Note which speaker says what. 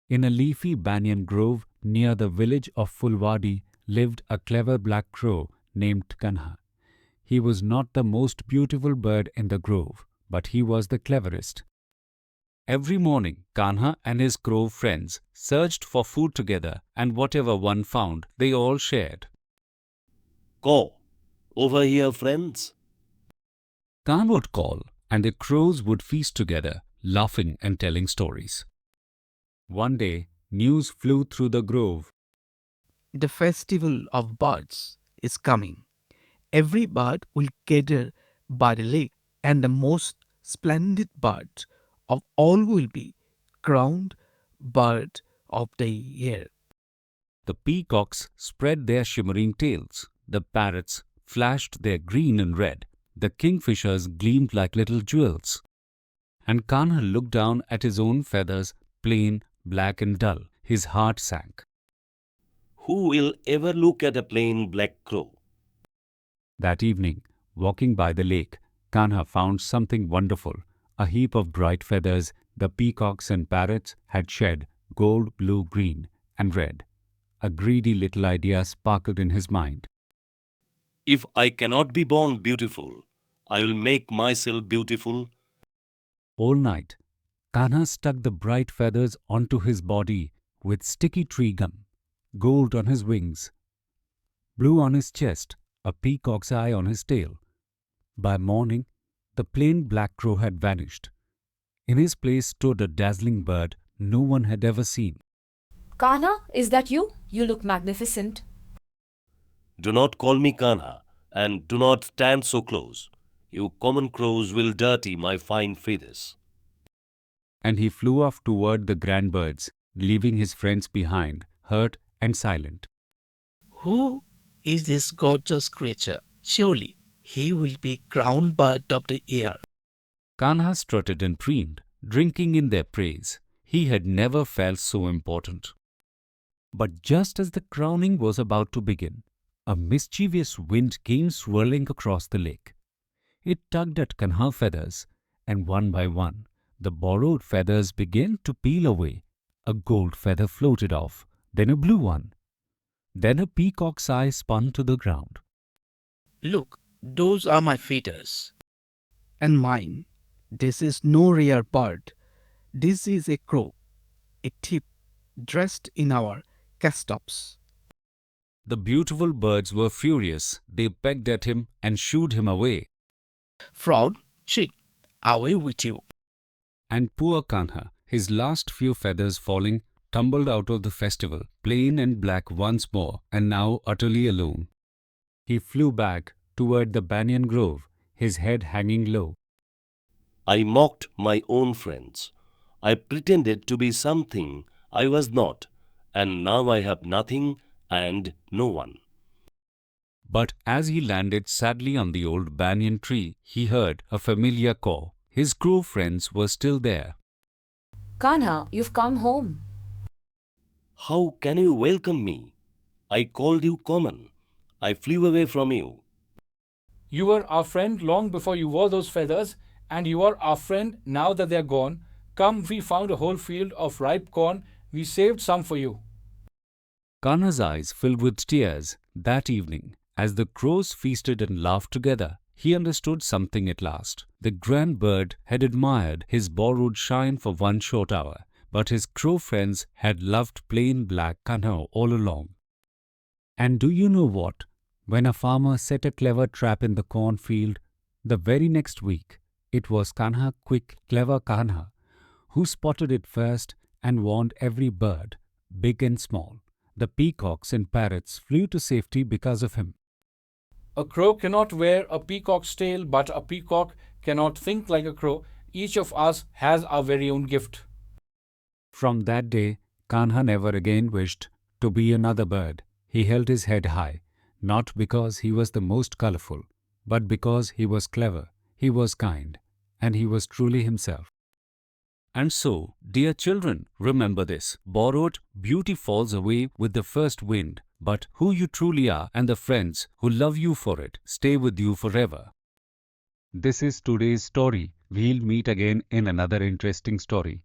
Speaker 1: In a leafy banyan grove near the village of Fulwadi lived a clever black crow named Kanha. He was not the most beautiful bird in the grove, but he was the cleverest. Every morning, Kanha and his crow friends searched for food together, and whatever one found, they all shared.
Speaker 2: Caw, over here, friends.
Speaker 1: Khan would call, and the crows would feast together, laughing and telling stories. One day, news flew through the grove.
Speaker 3: The festival of birds is coming. Every bird will gather by the lake, and the most splendid bird of all will be crowned bird of the year.
Speaker 1: The peacocks spread their shimmering tails, the parrots flashed their green and red, the kingfishers gleamed like little jewels. And Kanha looked down at his own feathers, plain, black and dull. His heart sank.
Speaker 2: Who will ever look at a plain black crow?
Speaker 1: That evening, walking by the lake, Kanha found something wonderful. A heap of bright feathers the peacocks and parrots had shed, gold, blue, green, and red. A greedy little idea sparkled in his mind.
Speaker 2: If I cannot be born beautiful, I will make myself beautiful.
Speaker 1: All night, Kanha stuck the bright feathers onto his body with sticky tree gum, gold on his wings, blue on his chest, a peacock's eye on his tail. By morning, the plain black crow had vanished. In his place stood a dazzling bird no one had ever seen.
Speaker 4: Kanha, is that you? You look magnificent.
Speaker 2: Do not call me Kanha, and do not stand so close. You common crows will dirty my fine feathers.
Speaker 1: And he flew off toward the grand birds, leaving his friends behind, hurt and silent.
Speaker 3: Who is this gorgeous creature? Surely he will be crowned bird of the year.
Speaker 1: Kanha strutted and preened, drinking in their praise. He had never felt so important. But just as the crowning was about to begin, a mischievous wind came swirling across the lake. It tugged at Kanha's feathers, and one by one, the borrowed feathers began to peel away. A gold feather floated off, then a blue one. Then a peacock's eye spun to the ground.
Speaker 3: Look, those are my feathers. And mine. This is no rare bird. This is a crow, a thief dressed in our castops.
Speaker 1: The beautiful birds were furious. They pecked at him and shooed him away.
Speaker 3: Fraud, cheat, away with you.
Speaker 1: And poor Kanha, his last few feathers falling, tumbled out of the festival, plain and black once more, and now utterly alone. He flew back toward the banyan grove, his head hanging low.
Speaker 2: I mocked my own friends. I pretended to be something I was not, and now I have nothing and no one.
Speaker 1: But as he landed sadly on the old banyan tree, he heard a familiar caw. His crow friends were still there.
Speaker 4: Kanha, you've come home.
Speaker 2: How can you welcome me? I called you common. I flew away from you.
Speaker 5: You were our friend long before you wore those feathers, and you are our friend now that they are gone. Come, we found a whole field of ripe corn. We saved some for you.
Speaker 1: Kanha's eyes filled with tears. That evening, as the crows feasted and laughed together, he understood something at last. The grand bird had admired his borrowed shine for one short hour, but his crow friends had loved plain black Kanha all along. And do you know what? When a farmer set a clever trap in the cornfield, the very next week, it was Kanha, quick, clever Kanha, who spotted it first and warned every bird, big and small. The peacocks and parrots flew to safety because of him.
Speaker 5: A crow cannot wear a peacock's tail, but a peacock cannot think like a crow. Each of us has our very own gift.
Speaker 1: From that day, Kanha never again wished to be another bird. He held his head high, not because he was the most colorful, but because he was clever, he was kind, and he was truly himself. And so, dear children, remember this. Borrowed beauty falls away with the first wind, but who you truly are and the friends who love you for it stay with you forever. This is today's story. We'll meet again in another interesting story.